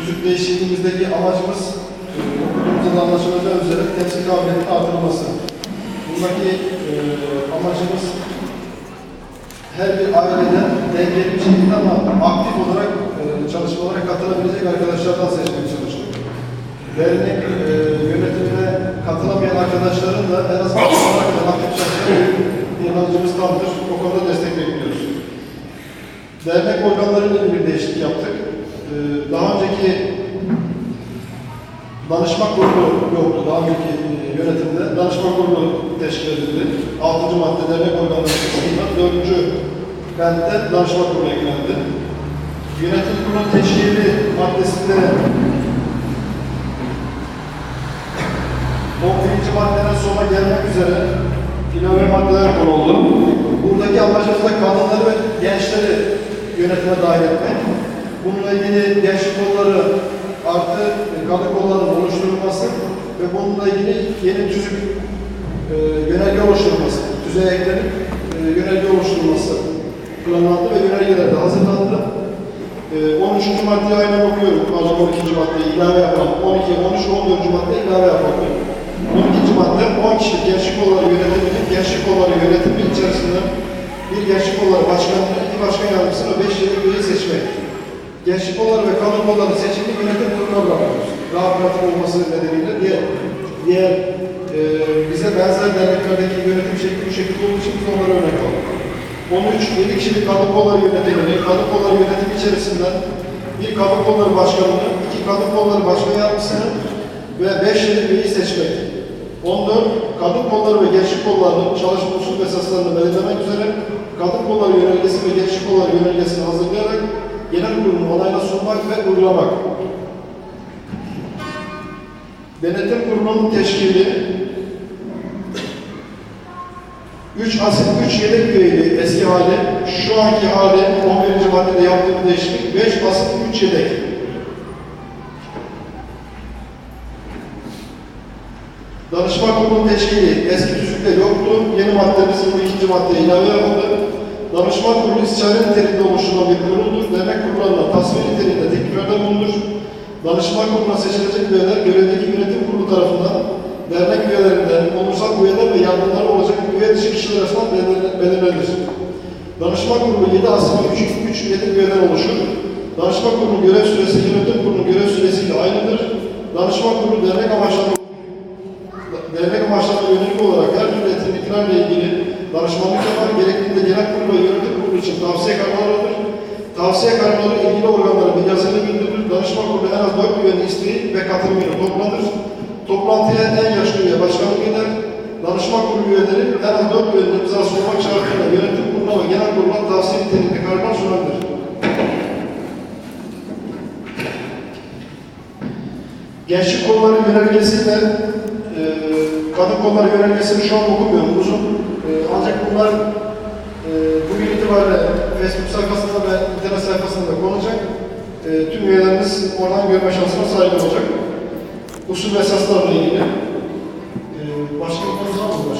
tüzük değişikliğimizdeki amacımız okulumuzda da anlaşılacağı üzere temsil kabiliyetinin artırılması. Bundaki amacımız her bir aileden dengeli bir şekilde ama aktif olarak çalışmalara katılabilecek arkadaşlardan seçmeye çalıştık. Dernek yönetimine katılamayan arkadaşların da en azından aktif çalışmaya inancımız tamdır. O konuda destek bekliyoruz. Dernek organlarıyla bir değişiklik yaptık. Daha önceki danışma kurulu yoktu. Daha önceki yönetimde danışma kurulu teşkil edildi. 6. madde dernek organları kısmında 4. bentte danışma kurulu eklendi. Yönetim kurulu teşkili maddesinde 11. maddeden sonra gelmek üzere ilave maddeler konuldu. Buradaki amacımız da kadınları ve gençleri yönetime dahil etmek. Bununla ilgili gençlik kolları artı kadın kollarının oluşturulması ve bununla ilgili yeni tüzük yönerge oluşturulması, tüzüğe eklenip yönerge oluşturulması planlandı ve yönergeler de hazırlandı. 13. maddeyi aynen okuyorum. Pardon 12. maddeyi ilave yapalım. 12, 13, 14. maddeyi ilave yapalım. 12. madde 10 kişilik gençlik kolları yönetiminin gençlik kolları yönetimi içerisinde bir gençlik kolları başkanını, iki başkan yardımcısını ve 5 yıllık üyeyi seçmek. Gençlik kolları ve kadın kolları seçimli yönetim kuruluna bırakıyoruz. Daha pratik olması nedeniyle diğer bize benzer derneklerdeki yönetim şekli bu şekilde olduğu için biz onlara örnek alalım. 13, 7 kişilik kadın kolları yönetimini, kadın kolları yönetimi içerisinden bir kadın kolları başkanını, iki kadın kolları başkan yardımcısını ve 5 yıllık üyeyi seçmek. 14, kadın kolları ve gençlik kollarının çalışma usul ve esaslarını belirlemek üzere kadın kolları yönergesi ve gençlik kolları yönergesini hazırlayarak genel kurulun onayına sunmak ve uygulamak. Denetim kurulunun teşkili 3 asil 3 yedek üyeydi eski hali. Şu anki hali 11. maddede yaptığımız değişiklik 5 asil 3 yedek. Danışma kurulunun teşkili eski tüzükte yoktu. Yeni maddemiz 22. maddeye ilave yapıldı. Danışma kurulu istişare niteliğinde oluşturulan bir kuruldur. Dernek kurullarına tasvir niteliğinde tekliflerde bulunur. Danışma kuruluna seçilecek üyeler görevdeki yönetim kurulu tarafından dernek üyelerinden, onursal üyeler ve yardımları olacak üye dışı kişiler arasından belirlenir. Danışma kurulu 7 asil 3 yedek üyeden oluşur. Danışma kurulunun görev süresi yönetim kurulunun görev süresiyle aynıdır. Danışma kurulu dernek amaçlarına yönelik olarak her türlü etkinliklerle ilgili danışmanlık yapar, gerektiğinde genel kurulu ve yönetim kurulu için tavsiye kararları alır. Tavsiye kararları ilgili organlara bir yazılı bildirilir. Danışma kurulu en az 4 üyenin isteği ve katılımıyla toplanır. Toplantıya en yaşlı üye başkanlık eder. Danışma kurulu üyeleri en az 4 üyenin imzası olmak şartıyla yönetim kuruluna ve genel kuruluna tavsiye niteliğinde kararlar sunabilir. Gençlik kolları yönergesiyle kadın kolları yönergesini şu an okumuyorum uzun. Ancak bunlar bugün itibariyle Facebook sayfasında ve internet sayfasında konulacak. Tüm üyelerimiz oradan görme şansına sahip olacak. Usul ve esaslarla ilgili. Başka bir konu var mı?